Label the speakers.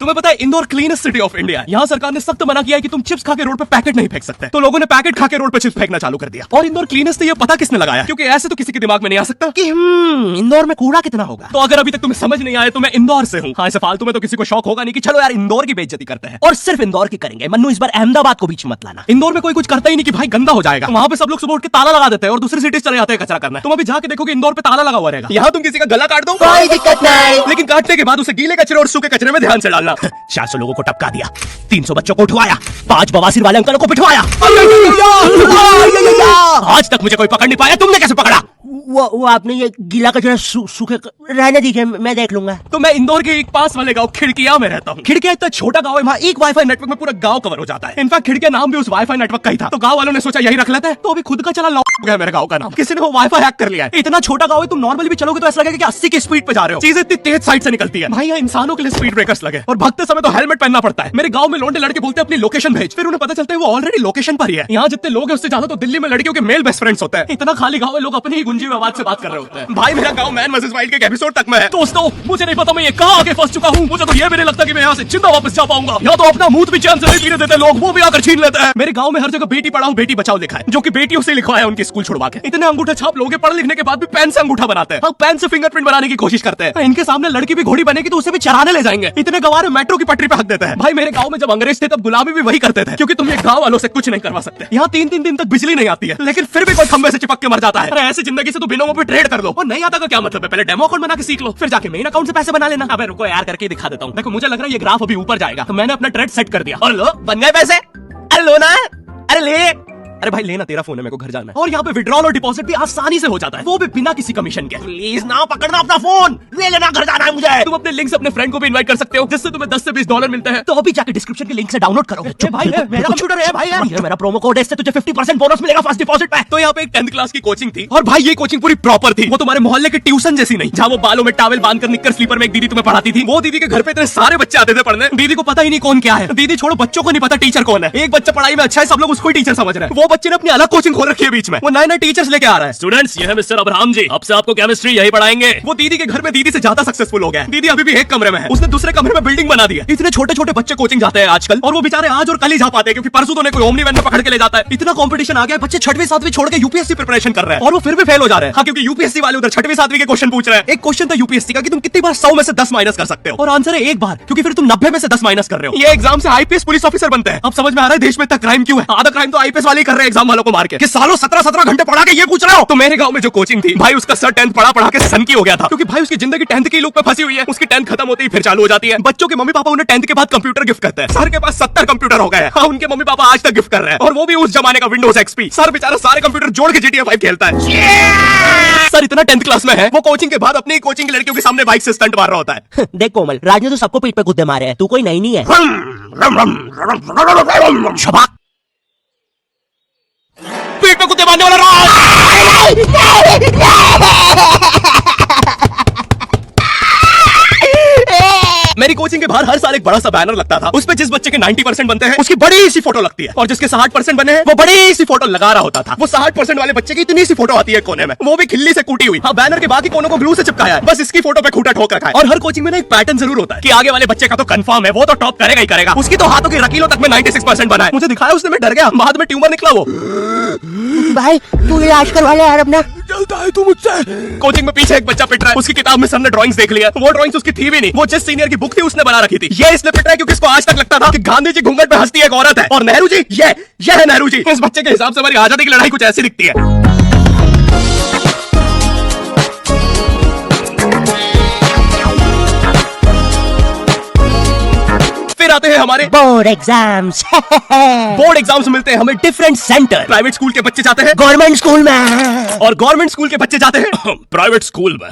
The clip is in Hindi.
Speaker 1: तुम्हें पता है Indore cleanest city of India है। यहाँ सरकार ने सख्त मना किया है कि तुम चिप्स खा के रोड पे पैकेट नहीं फेंक सकते। तो लोगों ने पैकेट खा के रोड पे चिप्स फेंकना चालू कर दिया। और इंदौर क्लीनेस्ट ये पता किसने लगाया, क्योंकि ऐसे तो किसी के दिमाग में नहीं आ सकता कि इंदौर में कूड़ा कितना होगा। तो अगर अभी तक तुम्हें समझ नहीं आया तो मैं इंदौर से हूँ। हाँ, ऐसे फालतू में तो किसी को शौक होगा नहीं कि चलो यार इंदौर की बेइज्जती करते हैं। और सिर्फ इंदौर की करेंगे मन्नू, इस बार अहमदाबाद को बीच में मत लाना। इंदौर में कोई कुछ करता ही नहीं कि भाई गंदा हो जाएगा। वहाँ पे सब लोग सुबह उठ के ताला लगा देते हैं और दूसरी सिटीज चले जाते हैं कचरा करना। तुम अभी जाके देखो कि इंदौर पे ताला लगा हुआ रहेगा। यहाँ तुम किसी का गला काट दो कोई दिक्कत नहीं, लेकिन काटने के बाद उसे गीले कचरे और सूखे कचरे में ध्यान से डालना। 400 लोगों को टपका दिया, 300 बच्चों को उठवाया, 5 बवासीर वाले अंकलों को पिटवाया। आज तक मुझे कोई पकड़ नहीं पाया, तुमने कैसे पकड़ा?
Speaker 2: वो आपने ये गीला कचरा सूखे रहने दीजिए, मैं देख लूंगा।
Speaker 1: तो मैं इंदौर के एक पास वाले गांव खिड़किया में रहता हूँ। खिड़किया इतना छोटा गांव है, वहाँ एक वाईफाई नेटवर्क में पूरा गांव कवर हो जाता है। इनफैक्ट खिड़किया नाम भी उस वाईफाई नेटवर्क का ही था। तो गांव वालों ने सोचा यही रख लेते हैं, तो अभी खुद का चला लॉक हो गया मेरे गांव का नाम। किसी ने वो वाईफाई हैक कर लिया है। इतना छोटा गांव है, तुम नॉर्मली भी चलोगे तो ऐसा लगेगा कि 80 की स्पीड पे जा रहे हो। चीजें इतनी तेज साइड से निकलती है भाई। यहाँ इंसानों के लिए स्पीड ब्रेकर्स लगे और भगते समय तो हेलमेट पहनना पड़ता है। मेरे गांव में लौंडे लड़के बोलते हैं अपनी लोकेशन भेज, फिर उन्हें पता चलता है वो ऑलरेडी लोकेशन पर ही है। यहाँ जितने लोग हैं उससे ज्यादा तो दिल्ली में लड़कियों के मेल बेस्ट फ्रेंड्स होते हैं। इतना खाली गांव है, लोग अपनी ही गुंजी में आवाज से बात कर रहे होते हैं। भाई मेरा गांव मैन वर्सेस वाइल्ड के एपिसोड तक में है। दोस्तों मुझे नहीं पता मैं ये कहाँ आके फंस चुका हूँ। मुझे तो ये भी नहीं लगता कि मैं यहाँ से जिंदा वापस जा पाऊंगा। यहाँ तो अपना मुंह भी चैन से नहीं पीने देते लोग, वो भी आकर छीन लेते हैं। मेरे गांव में हर जगह बेटी पढ़ाओ बेटी बचाओ लिखा है, जो कि बेटियों से लिखवा है उनकी स्कूल छुड़वा के। इतने अंगूठे छाप लोग पढ़ लिखने के बाद भी पेन से अंगूठा बनाते हैं। हाँ, पेन से फिंगरप्रिंट बनाने की कोशिश करते हैं। इनके सामने लड़की भी घोड़ी बनेगी तो उसे भी चराने ले जाएंगे। इतने गवार मेट्रो की पटरी पे हक देते हैं। भाई मेरे गांव में जब अंग्रेज थे तब गुलामी भी वही करते थे, क्योंकि तुम ये गांव वालों से कुछ नहीं करवा सकते। यहाँ 3-3 दिन तक बिजली नहीं आती है, लेकिन फिर भी कोई खंबे से चिपक के मर जाता है। अरे ऐसी जिंदगी से तो बिनोमो पे ट्रेड कर लो। और नहीं आता का क्या मतलब है, पहले डेमो अकाउंट बना के सीख लो, फिर जाके मेन अकाउंट से पैसे बना लेना। अबे रुको यार, करके दिखा देता हूँ। देखो मुझे लग रहा है ये ग्राफ अभी ऊपर जाएगा, तो मैंने अपना ट्रेड सेट कर दिया और लो बन गए पैसे। अरे लो ना, अरे ले। अरे भाई लेना, तेरा फोन है, मेरे को घर जाना है। और यहाँ पे विड्रॉल और डिपॉजिट भी आसानी से हो जाता है, वो भी बिना किसी कमीशन के। प्लीज ना पकड़ना अपना फोन, ले लेना, घर जाना है मुझे। तुम अपने लिंक से अपने फ्रेंड को भी इनवाइट कर सकते हो, जिससे तुम्हें 10 से 20 डॉलर मिलते हैं। तो अभी जाके डिस्क्रिप्शन के लिंक से डाउनलोड करो। भाई मेरा कंप्यूटर है भाई, ये मेरा प्रोमो कोड है, इससे तुझे 50% बोनस मिलेगा फर्स्ट डिपॉजिट पे। तो यहाँ पे एक 10th क्लास की कोचिंग थी और भाई ये कोचिंग पूरी प्रॉपर थी। वो तुम्हारे मोहल्ले की ट्यूशन जैसी नहीं, जहाँ वो बालों में टॉवेल बांधकर निक्कर स्लीपर में एक दीदी तुम्हें पढ़ाती थी। वो दीदी के घर पे इतने सारे बच्चे आते थे पढ़ने, दीदी को पता ही नहीं कौन क्या है। दीदी छोड़ो, बच्चों को नहीं पता टीचर कौन है। एक बच्चा पढ़ाई में अच्छा है, सब लोग उसको ही टीचर समझ रहे हैं। वो बच्चे ने अपनी अलग कोचिंग खोल रखी है बीच में, वो नए टीचर्स लेके आ रहा है। स्टूडेंट्स, ये है मिस्टर अब्राहम जी, अब से आपको केमिस्ट्री यही पढ़ाएंगे। वो दीदी के घर में दीदी से ज्यादा सक्सेसफुल हो गया। दीदी अभी भी एक कमरे में है, उसने दूसरे कमरे में बिल्डिंग बना दी है। इतने छोटे छोटे बच्चे कोचिंग जाते हैं आजकल, और वो बेचारे आज और कल ही जा पाते हैं, क्योंकि परसों तो कोई ओमनी वैन में पकड़ के ले जाता है। इतना कंपटीशन आ गया, बच्चे 6वीं 7वीं छोड़ के यूपीएससी प्रिपरेशन कर रहे हैं और वो फिर भी फेल हो जा रहे हैं। हाँ, क्योंकि यूपीएससी वाले उधर 6वीं 7वीं के क्वेश्चन पूछ रहे हैं। एक क्वेश्चन था यूपीएससी का कि तुम कितनी बार 100 में से 10 माइनस कर सकते हो, और आंसर है एक बार, क्योंकि फिर तुम 90 में से 10 माइनस कर रहे हो। ये एग्जाम से आईपीएस पुलिस ऑफिसर बनते हैं। अब समझ में आ रहा है देश में इतना क्राइम क्यों है। आधा क्राइम तो आईपीएस वाले ही कर रहे हैं एग्जाम वालों को मार के, कि सालों 17-17 घंटे पढ़ा के ये पूछ रहे हो। तो मेरे गांव में जो कोचिंग थी भाई, उसका सर 10th पढ़ा के सन की हो गया था, क्योंकि भाई उसकी जिंदगी 10th की लूप पे फंसी हुई है। उसकी 10th खत्म होती ही फिर चालू हो जाती है। बच्चों के मम्मी पापा उन्हें 10th के बाद कंप्यूटर गिफ्ट करते हैं। सर के पास 70 कंप्यूटर हो गए हैं। हाँ, उनके मम्मी पापा आज तक गिफ्ट कर रहे हैं, और वो भी उस जमाने का विंडोज एक्सपी। सर बेचारा सारे कंप्यूटर जोड़ के GTA 5 खेलता है। सर इतना 10th क्लास में है, वो कोचिंग के बाद अपनी कोचिंग की लड़कियों के सामने बाइक से स्टंट मार रहा होता है।
Speaker 2: देख कोमल, राज ने तो सबको पीठ पे कुत्ते मारे हैं, तू कोई नई नहीं है।
Speaker 1: शबाक, पीठ पे कुत्ते मारने वाला राज। मेरी कोचिंग के बाहर हर साल एक बड़ा सा बैनर लगता था, उस पे जिस बच्चे के 90% बनते हैं उसकी बड़ी सी फोटो लगती है, और जिसके 60% बने हैं वो बड़ी सी फोटो लगा रहा होता था। वो 60% वाले बच्चे की इतनी सी फोटो आती है कोने में, वो भी खिल्ली से कूटी हुई। हाँ, बैनर के बाकी कोनों को ग्लू से चिपकाया है, बस इसकी फोटो पे खूंटा ठोक रखा है। और हर कोचिंग में ना एक पैटर्न जरूर होता है कि आगे वाले बच्चे का तो कंफर्म है, वो तो टॉप करेगा ही करेगा। उसकी तो हाथों की रकीलों तक में 96% बना है। मुझे दिखाया उसने, मैं डर गया, बाद में ट्यूमर निकला। वो
Speaker 2: भाई तू इलाज करवा ले यार अपना।
Speaker 1: चलता है तू मुझसे। कोचिंग में पीछे एक बच्चा पिट रहा है, उसकी किताब में सर ने ड्राइंग्स देख लिया। वो ड्राइंग्स उसकी थी भी नहीं, वो जिस सीनियर की बुक थी उसने बना रखी थी। ये इसलिए पिट रहा है क्योंकि इसको आज तक लगता था कि गांधी जी घूंघट पे हंसती एक औरत है, और नेहरू जी ये है नेहरू जी। इस बच्चे के हिसाब से हमारी आजादी की लड़ाई कुछ ऐसी दिखती है। फिर आते हैं हमारे
Speaker 2: बोर्ड एग्जाम्स।
Speaker 1: बोर्ड एग्जाम्स मिलते हैं हमें डिफरेंट सेंटर। प्राइवेट स्कूल के बच्चे जाते हैं
Speaker 2: गवर्नमेंट स्कूल में,
Speaker 1: और गवर्नमेंट स्कूल के बच्चे जाते हैं प्राइवेट स्कूल में।